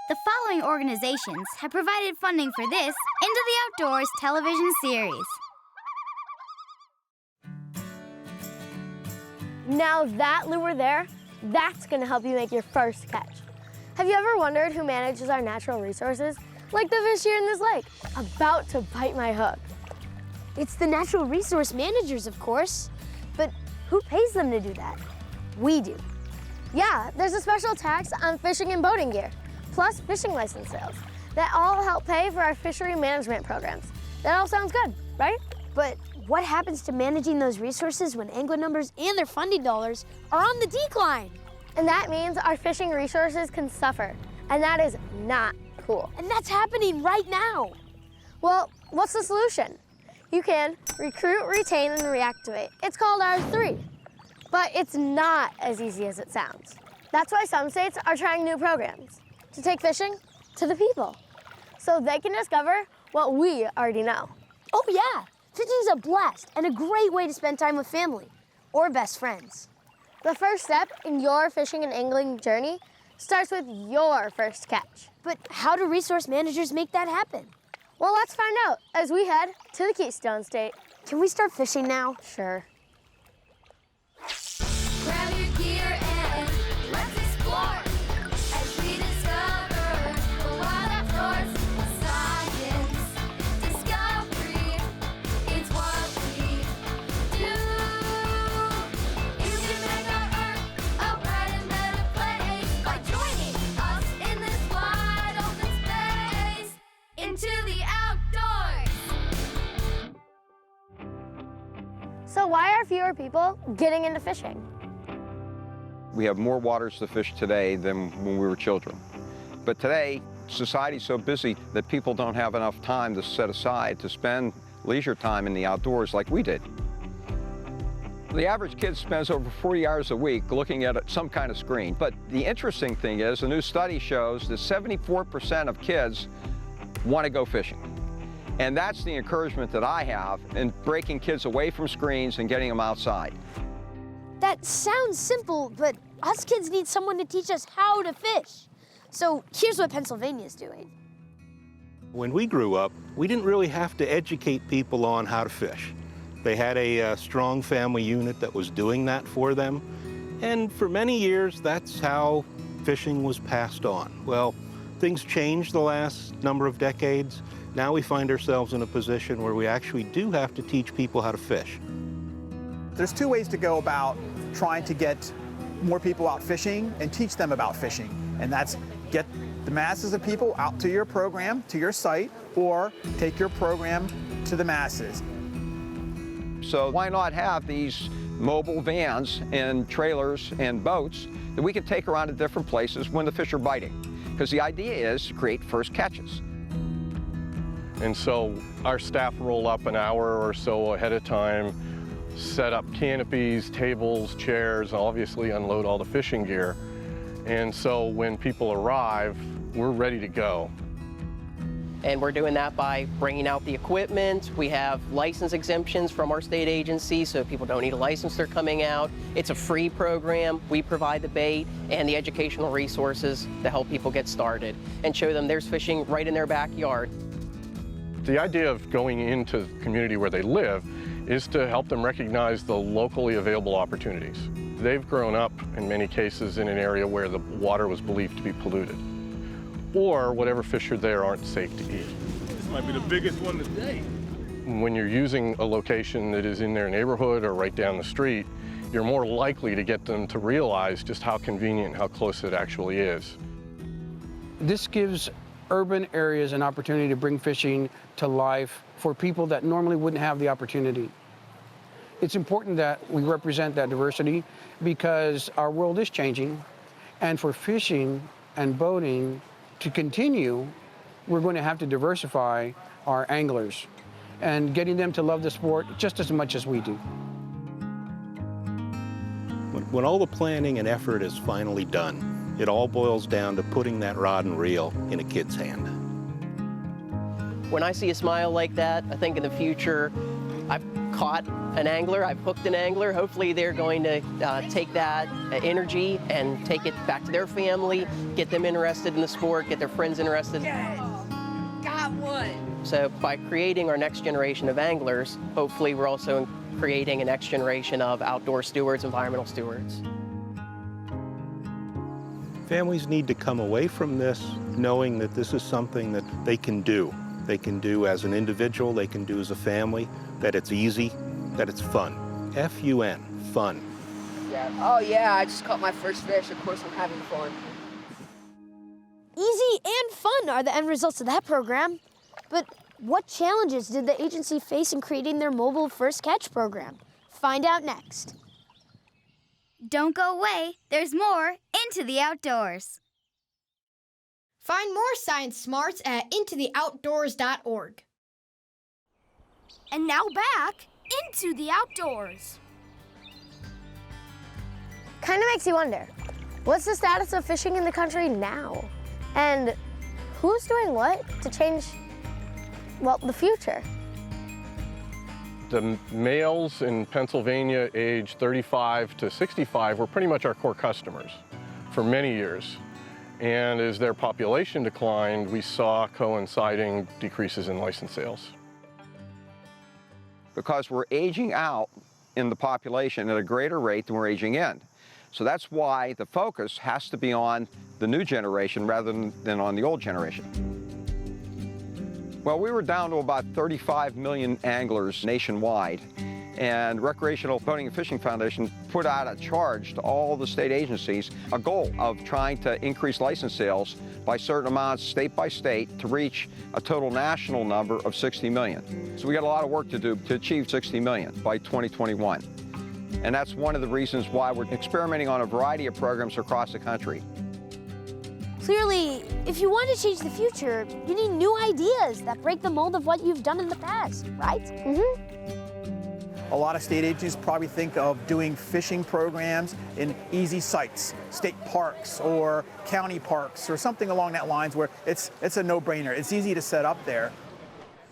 The following organizations have provided funding for this Into the Outdoors television series. Now that lure there, that's gonna help you make your first catch. Have you ever wondered who manages our natural resources? Like the fish here in this lake, about to bite my hook. It's the natural resource managers, of course. But who pays them to do that? We do. Yeah, there's a special tax on fishing and boating gear, plus fishing license sales. That all help pay for our fishery management programs. That all sounds good, right? But what happens to managing those resources when angler numbers and their funding dollars are on the decline? And that means our fishing resources can suffer, and that is not cool. And that's happening right now. Well, what's the solution? You can recruit, retain, and reactivate. It's called R3. But it's not as easy as it sounds. That's why some states are trying new programs to take fishing to the people so they can discover what we already know. Oh yeah, fishing's a blast and a great way to spend time with family or best friends. The first step in your fishing and angling journey starts with your first catch. But how do resource managers make that happen? Well, let's find out as we head to the Keystone State. Can we start fishing now? Sure. Grab your gear and let's explore as we discover the wild outdoors. Science, discovery, it's what we do. You can make our earth a bright and better place by joining us in this wide open space. Into the outdoors. So why are fewer people getting into fishing? We have more waters to fish today than when we were children. But today, society's so busy that people don't have enough time to set aside to spend leisure time in the outdoors like we did. The average kid spends over 40 hours a week looking at some kind of screen. But the interesting thing is, a new study shows that 74% of kids want to go fishing. And that's the encouragement that I have in breaking kids away from screens and getting them outside. That sounds simple, but us kids need someone to teach us how to fish. So here's what Pennsylvania's doing. When we grew up, we didn't really have to educate people on how to fish. They had a strong family unit that was doing that for them. And for many years, that's how fishing was passed on. Well, things changed the last number of decades. Now we find ourselves in a position where we actually do have to teach people how to fish. There's two ways to go about trying to get more people out fishing and teach them about fishing. And that's get the masses of people out to your program, to your site, or take your program to the masses. So why not have these mobile vans and trailers and boats that we can take around to different places when the fish are biting? Because the idea is to create first catches. And so our staff roll up an hour or so ahead of time, set up canopies, tables, chairs, obviously unload all the fishing gear. And so when people arrive, we're ready to go. And we're doing that by bringing out the equipment. We have license exemptions from our state agency, so if people don't need a license, they're coming out. It's a free program. We provide the bait and the educational resources to help people get started and show them there's fishing right in their backyard. The idea of going into the community where they live is to help them recognize the locally available opportunities. They've grown up, in many cases, in an area where the water was believed to be polluted, or whatever fish are there aren't safe to eat. This might be the biggest one today. When you're using a location that is in their neighborhood or right down the street, you're more likely to get them to realize just how convenient and how close it actually is. This gives urban areas an opportunity to bring fishing to life for people that normally wouldn't have the opportunity. It's important that we represent that diversity because our world is changing, and for fishing and boating to continue, we're going to have to diversify our anglers and getting them to love the sport just as much as we do. When all the planning and effort is finally done, it all boils down to putting that rod and reel in a kid's hand. When I see a smile like that, I think in the future, I've caught an angler, I've hooked an angler. Hopefully they're going to take that energy and take it back to their family, get them interested in the sport, get their friends interested. Yes. Got one. So by creating our next generation of anglers, hopefully we're also creating a next generation of outdoor stewards, environmental stewards. Families need to come away from this knowing that this is something that they can do. They can do as an individual, they can do as a family, that it's easy, that it's fun. F-U-N, fun. Yeah. Oh yeah, I just caught my first fish. Of course I'm having fun. Easy and fun are the end results of that program. But what challenges did the agency face in creating their mobile first catch program? Find out next. Don't go away. There's more Into the Outdoors. Find more science smarts at intotheoutdoors.org. And now back into the outdoors. Kind of makes you wonder, what's the status of fishing in the country now? And who's doing what to change, well, the future? The males in Pennsylvania aged 35 to 65 were pretty much our core customers for many years. And as their population declined, we saw coinciding decreases in license sales. Because we're aging out in the population at a greater rate than we're aging in. So that's why the focus has to be on the new generation rather than on the old generation. Well, we were down to about 35 million anglers nationwide, and Recreational Boating and Fishing Foundation put out a charge to all the state agencies, a goal of trying to increase license sales by certain amounts state by state to reach a total national number of 60 million. So we got a lot of work to do to achieve 60 million by 2021. And that's one of the reasons why we're experimenting on a variety of programs across the country. Clearly, if you want to change the future, you need new ideas that break the mold of what you've done in the past, right? A lot of state agencies probably think of doing fishing programs in easy sites, state parks or county parks or something along that lines where it's a no-brainer. It's easy to set up there.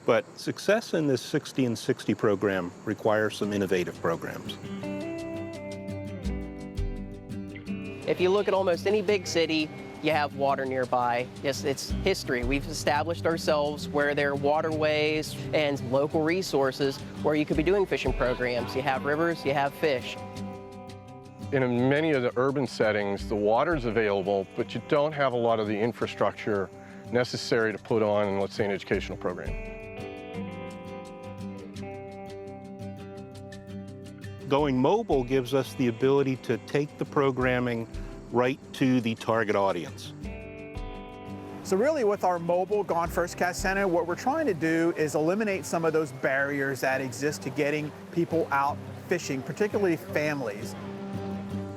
But success in this 60 and 60 program requires some innovative programs. If you look at almost any big city, you have water nearby. Yes, it's history. We've established ourselves where there are waterways and local resources where you could be doing fishing programs. You have rivers, you have fish. In many of the urban settings, the water's available, but you don't have a lot of the infrastructure necessary to put on, let's say, an educational program. Going mobile gives us the ability to take the programming right to the target audience. So really with our mobile Gone First Cast Center, what we're trying to do is eliminate some of those barriers that exist to getting people out fishing, particularly families.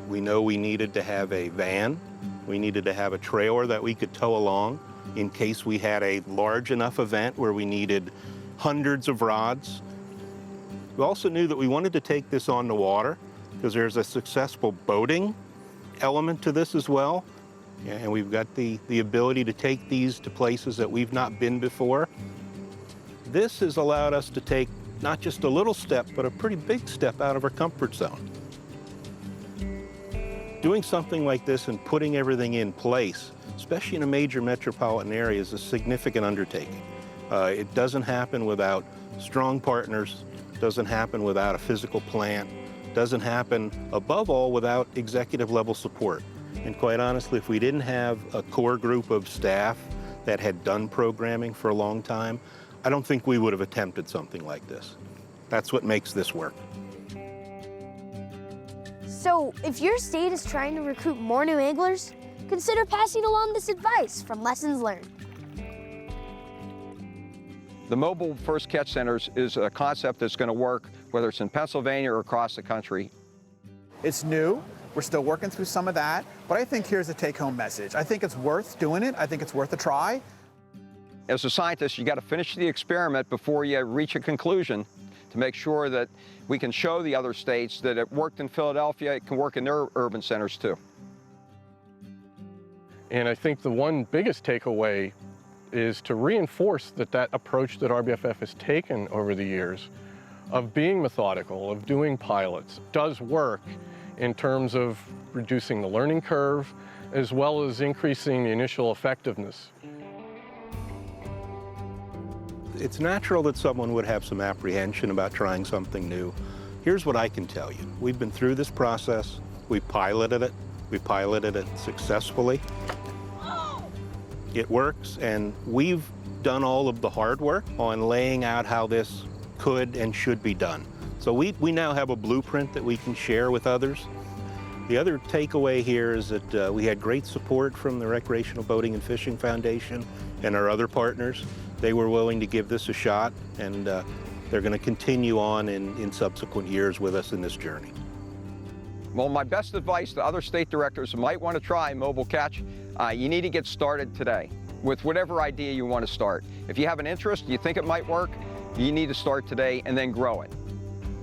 We know we needed to have a van. We needed to have a trailer that we could tow along in case we had a large enough event where we needed hundreds of rods. We also knew that we wanted to take this on the water because there's a successful boating element to this as well. And we've got the ability to take these to places that we've not been before. This has allowed us to take not just a little step, but a pretty big step out of our comfort zone. Doing something like this and putting everything in place, especially in a major metropolitan area, is a significant undertaking. It doesn't happen without strong partners, doesn't happen without a physical plant, doesn't happen, above all, without executive level support. And quite honestly, if we didn't have a core group of staff that had done programming for a long time, I don't think we would have attempted something like this. That's what makes this work. So, if your state is trying to recruit more new anglers, consider passing along this advice from Lessons Learned. The Mobile First Catch Centers is a concept that's going to work whether it's in Pennsylvania or across the country. It's new. We're still working through some of that, but I think here's the take-home message. I think it's worth doing it. I think it's worth a try. As a scientist, you got to finish the experiment before you reach a conclusion to make sure that we can show the other states that it worked in Philadelphia, it can work in their urban centers too. And I think the one biggest takeaway is to reinforce that approach that RBFF has taken over the years of being methodical, of doing pilots, does work in terms of reducing the learning curve as well as increasing the initial effectiveness. It's natural that someone would have some apprehension about trying something new. Here's what I can tell you. We've been through this process. We piloted it. We piloted it successfully. It works, and we've done all of the hard work on laying out how this could and should be done. So we now have a blueprint that we can share with others. The other takeaway here is that we had great support from the Recreational Boating and Fishing Foundation and our other partners. They were willing to give this a shot, and they're going to continue on in subsequent years with us in this journey. Well, my best advice to other state directors who might want to try mobile catch, you need to get started today with whatever idea you want to start. If you have an interest, you think it might work, you need to start today and then grow it.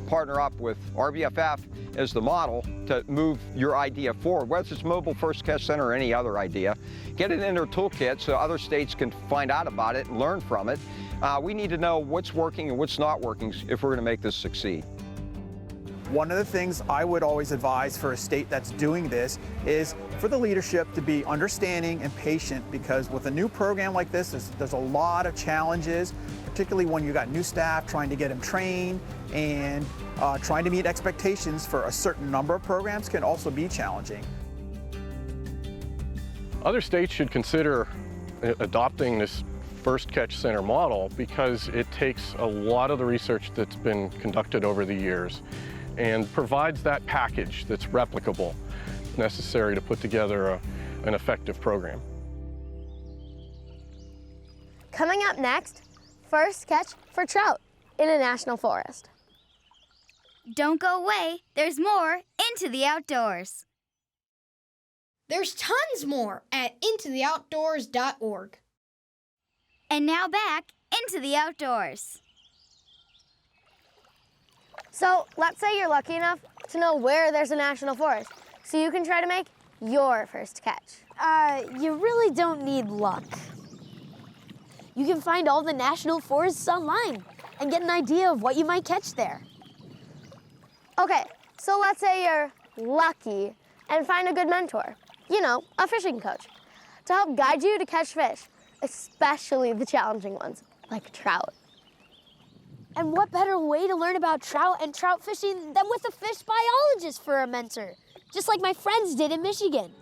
Partner up with RBFF as the model to move your idea forward, whether it's Mobile First Catch Center or any other idea. Get it in their toolkit so other states can find out about it and learn from it. We need to know what's working and what's not working if we're going to make this succeed. One of the things I would always advise for a state that's doing this is for the leadership to be understanding and patient, because with a new program like this, there's a lot of challenges, particularly when you got new staff trying to get them trained, and trying to meet expectations for a certain number of programs can also be challenging. Other states should consider adopting this First Catch Center model because it takes a lot of the research that's been conducted over the years and provides that package that's replicable, necessary to put together an effective program. Coming up next, first catch for trout in a national forest. Don't go away. There's more Into the Outdoors. There's tons more at intotheoutdoors.org. And now back into the outdoors. So let's say you're lucky enough to know where there's a national forest, so you can try to make your first catch. You really don't need luck. You can find all the national forests online and get an idea of what you might catch there. Okay, so let's say you're lucky and find a good mentor, you know, a fishing coach, to help guide you to catch fish, especially the challenging ones, like trout. And what better way to learn about trout and trout fishing than with a fish biologist for a mentor, just like my friends did in Michigan.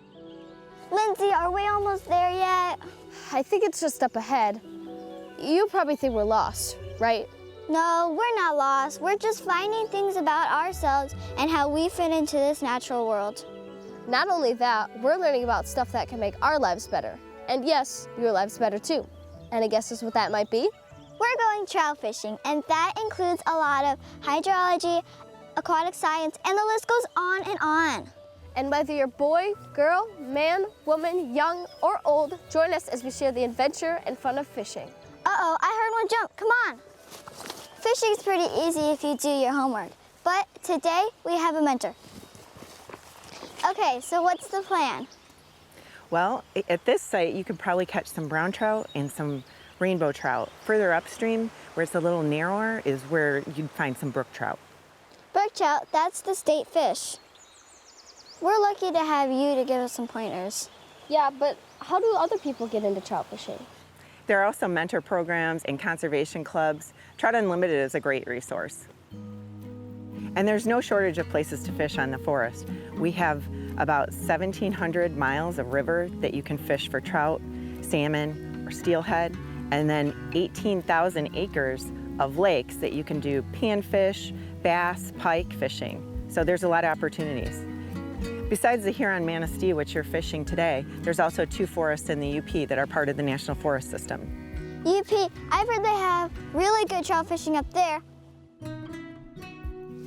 Lindsay, are we almost there yet? I think it's just up ahead. You probably think we're lost, right? No, we're not lost. We're just finding things about ourselves and how we fit into this natural world. Not only that, we're learning about stuff that can make our lives better. And yes, your lives better too. Any guesses what that might be? We're going trout fishing, and that includes a lot of hydrology, aquatic science, and the list goes on and on. And whether you're boy, girl, man, woman, young, or old, join us as we share the adventure and fun of fishing. Uh-oh, I heard one jump. Come on. Fishing's pretty easy if you do your homework, but today we have a mentor. Okay, so what's the plan? Well, at this site, you could probably catch some brown trout and some rainbow trout. Further upstream, where it's a little narrower, is where you'd find some brook trout. Brook trout, that's the state fish. We're lucky to have you to give us some pointers. Yeah, but how do other people get into trout fishing? There are also mentor programs and conservation clubs. Trout Unlimited is a great resource. And there's no shortage of places to fish on the forest. We have about 1,700 miles of river that you can fish for trout, salmon, or steelhead, and then 18,000 acres of lakes that you can do panfish, bass, pike fishing. So there's a lot of opportunities. Besides the Huron-Manistee, which you're fishing today, there's also 2 forests in the UP that are part of the National Forest System. UP, I've heard they have really good trout fishing up there.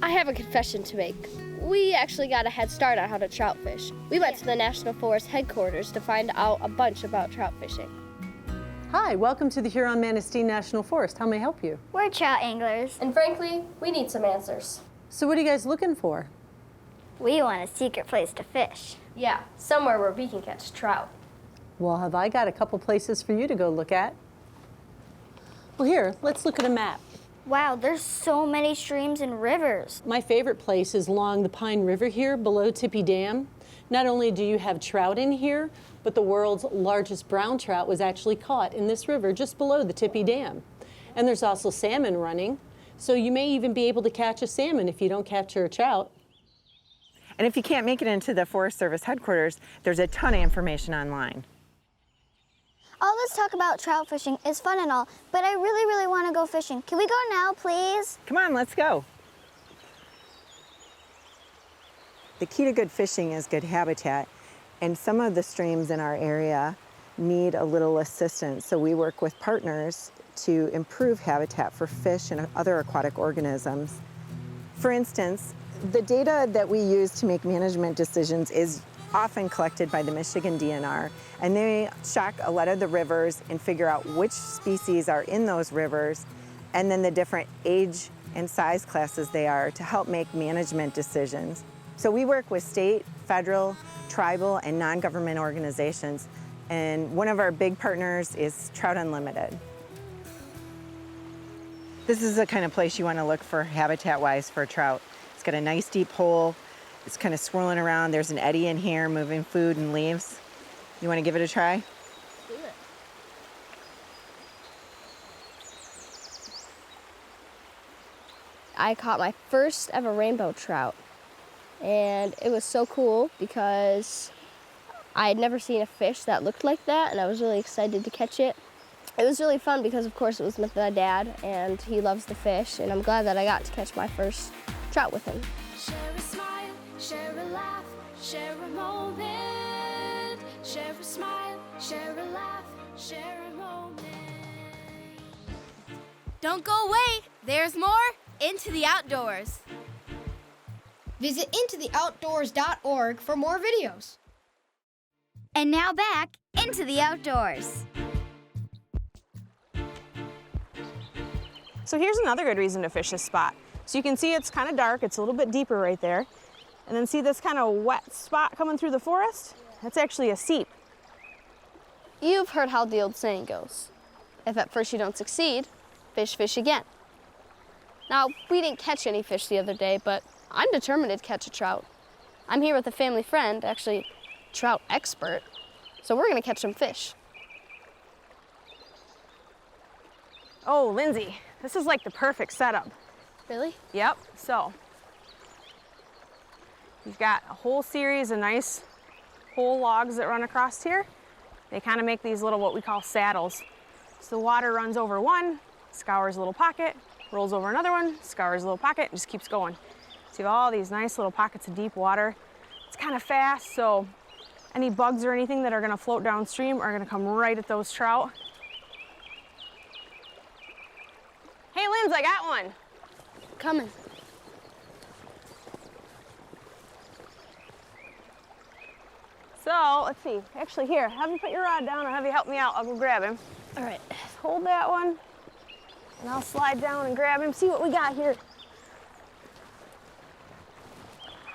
I have a confession to make. We actually got a head start on how to trout fish. We went to the National Forest headquarters to find out a bunch about trout fishing. Hi, welcome to the Huron-Manistee National Forest. How may I help you? We're trout anglers. And frankly, we need some answers. So what are you guys looking for? We want a secret place to fish. Yeah, somewhere where we can catch trout. Well, have I got a couple places for you to go look at? Well, here, let's look at a map. Wow, there's so many streams and rivers. My favorite place is along the Pine River here below Tippy Dam. Not only do you have trout in here, but the world's largest brown trout was actually caught in this river just below the Tippy Dam. And there's also salmon running, so you may even be able to catch a salmon if you don't capture a trout. And if you can't make it into the Forest Service headquarters, there's a ton of information online. All this talk about trout fishing is fun and all, but I really, really want to go fishing. Can we go now, please? Come on, let's go. The key to good fishing is good habitat, and some of the streams in our area need a little assistance, so we work with partners to improve habitat for fish and other aquatic organisms. For instance, the data that we use to make management decisions is often collected by the Michigan DNR, and they check a lot of the rivers and figure out which species are in those rivers, and then the different age and size classes they are to help make management decisions. So we work with state, federal, tribal, and non-government organizations, and one of our big partners is Trout Unlimited. This is the kind of place you want to look for habitat-wise for trout. It's got a nice deep hole. It's kind of swirling around. There's an eddy in here moving food and leaves. You want to give it a try? Do it. I caught my first ever rainbow trout, and it was so cool because I had never seen a fish that looked like that, and I was really excited to catch it. It was really fun because, of course, it was with my dad, and he loves the fish, and I'm glad that I got to catch my first trout with him. Share a smile, share a laugh, share a moment. Share a smile, share a laugh, share a moment. Don't go away. There's more Into the Outdoors. Visit intotheoutdoors.org for more videos. And now back into the outdoors. So here's another good reason to fish this spot. So you can see it's kind of dark, it's a little bit deeper right there. And then see this kind of wet spot coming through the forest? That's actually a seep. You've heard how the old saying goes. If at first you don't succeed, fish again. Now, we didn't catch any fish the other day, but I'm determined to catch a trout. I'm here with a family friend, actually trout expert, so we're gonna catch some fish. Oh, Lindsay, this is like the perfect setup. Really? Yep, so you've got a whole series of nice whole logs that run across here. They kind of make these little what we call saddles. So the water runs over one, scours a little pocket, rolls over another one, scours a little pocket, and just keeps going. So you have all these nice little pockets of deep water. It's kind of fast, so any bugs or anything that are gonna float downstream are gonna come right at those trout. Hey, Linz, I got one. Coming. So, let's see. Actually, here, have you put your rod down or have you help me out? I'll go grab him. All right. Hold that one, and I'll slide down and grab him. See what we got here.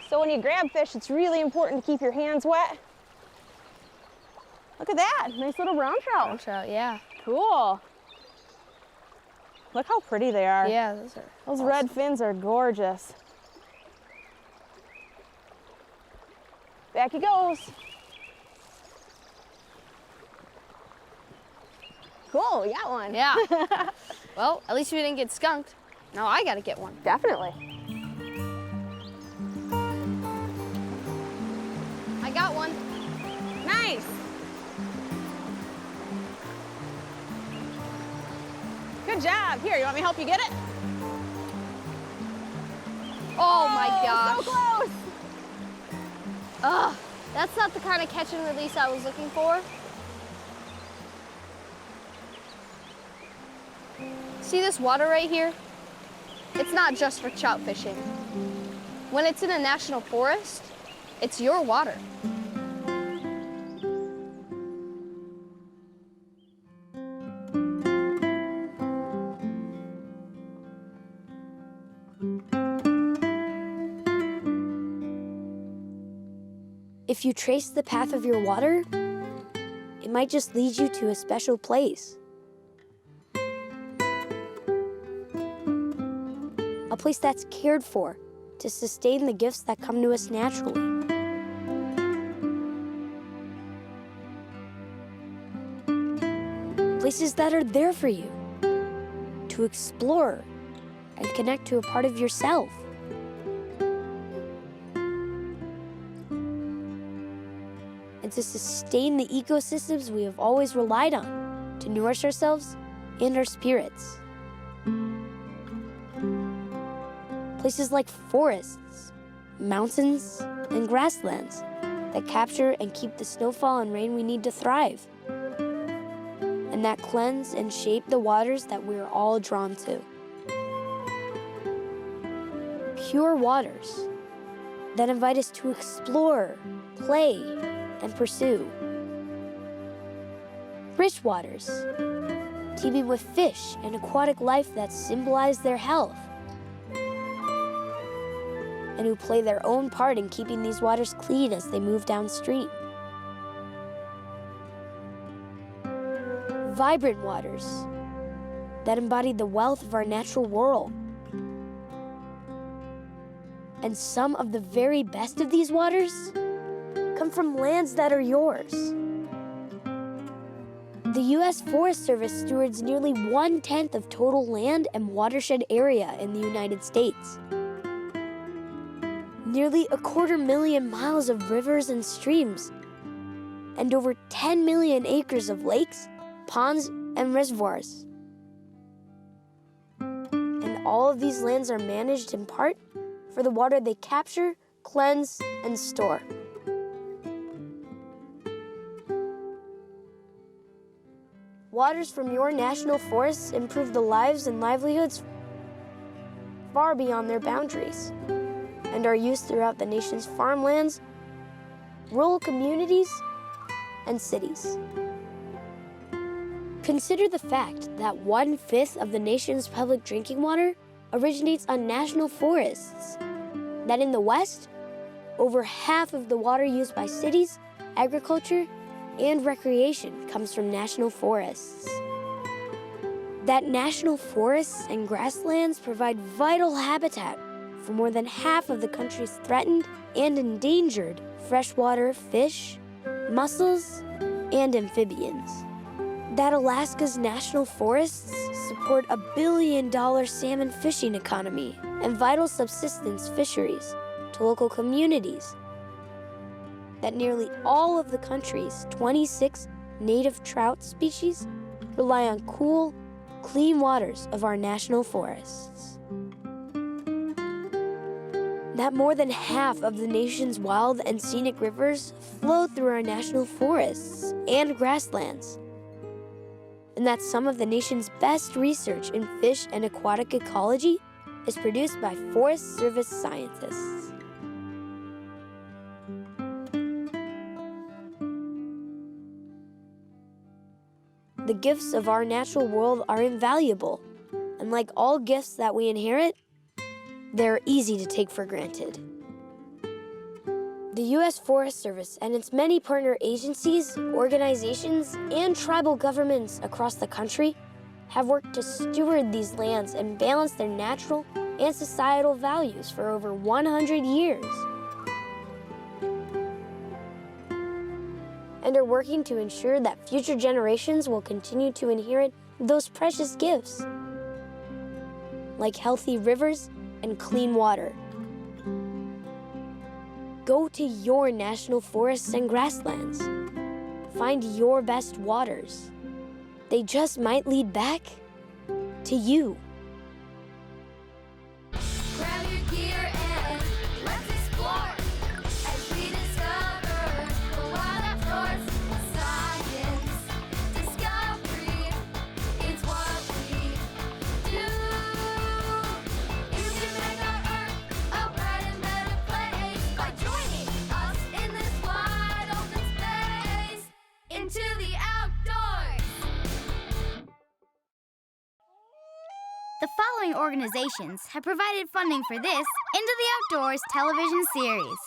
So when you grab fish, it's really important to keep your hands wet. Look at that, nice little brown trout. Brown trout, yeah. Cool. Look how pretty they are. Yeah, those awesome. red fins are gorgeous. Back he goes. Cool, we got one. Yeah. Well, at least we didn't get skunked. Now I gotta get one. Definitely. I got one. Nice. Good job. Here, you want me to help you get it? Oh my gosh. So close. Ugh, that's not the kind of catch and release I was looking for. See this water right here? It's not just for trout fishing. When it's in a national forest, it's your water. If you trace the path of your water, it might just lead you to a special place. a place that's cared for to sustain the gifts that come to us naturally. Places that are there for you to explore and connect to a part of yourself. And to sustain the ecosystems we have always relied on to nourish ourselves and our spirits. Places like forests, mountains, and grasslands that capture and keep the snowfall and rain we need to thrive, and that cleanse and shape the waters that we're all drawn to. Pure waters that invite us to explore, play, and pursue. Rich waters, teeming with fish and aquatic life that symbolize their health, and who play their own part in keeping these waters clean as they move downstream. Vibrant waters that embody the wealth of our natural world. And some of the very best of these waters come from lands that are yours. The U.S. Forest Service stewards nearly 1/10 of total land and watershed area in the United States. Nearly 250,000 miles of rivers and streams, and over 10 million acres of lakes, ponds, and reservoirs. And all of these lands are managed in part for the water they capture, cleanse, and store. Waters from your national forests improve the lives and livelihoods far beyond their boundaries, and are used throughout the nation's farmlands, rural communities, and cities. Consider the fact that 1/5 of the nation's public drinking water originates on national forests, that in the West, over half of the water used by cities, agriculture, and recreation comes from national forests. That national forests and grasslands provide vital habitat for more than half of the country's threatened and endangered freshwater fish, mussels, and amphibians. That Alaska's national forests support a $1 billion salmon fishing economy and vital subsistence fisheries to local communities. That nearly all of the country's 26 native trout species rely on cool, clean waters of our national forests. That more than half of the nation's wild and scenic rivers flow through our national forests and grasslands. And that some of the nation's best research in fish and aquatic ecology is produced by Forest Service scientists. The gifts of our natural world are invaluable, and like all gifts that we inherit, they're easy to take for granted. The U.S. Forest Service and its many partner agencies, organizations, and tribal governments across the country have worked to steward these lands and balance their natural and societal values for over 100 years. And are working to ensure that future generations will continue to inherit those precious gifts, like healthy rivers and clean water. Go to your national forests and grasslands. Find your best waters. They just might lead back to you. Grab your gear and let's explore as we discover the wild outdoors. Science, discovery, it's what we do. You can make our earth a brighter and better place by joining us in this wide open space into the outdoors. The following organizations have provided funding for this Into the Outdoors television series.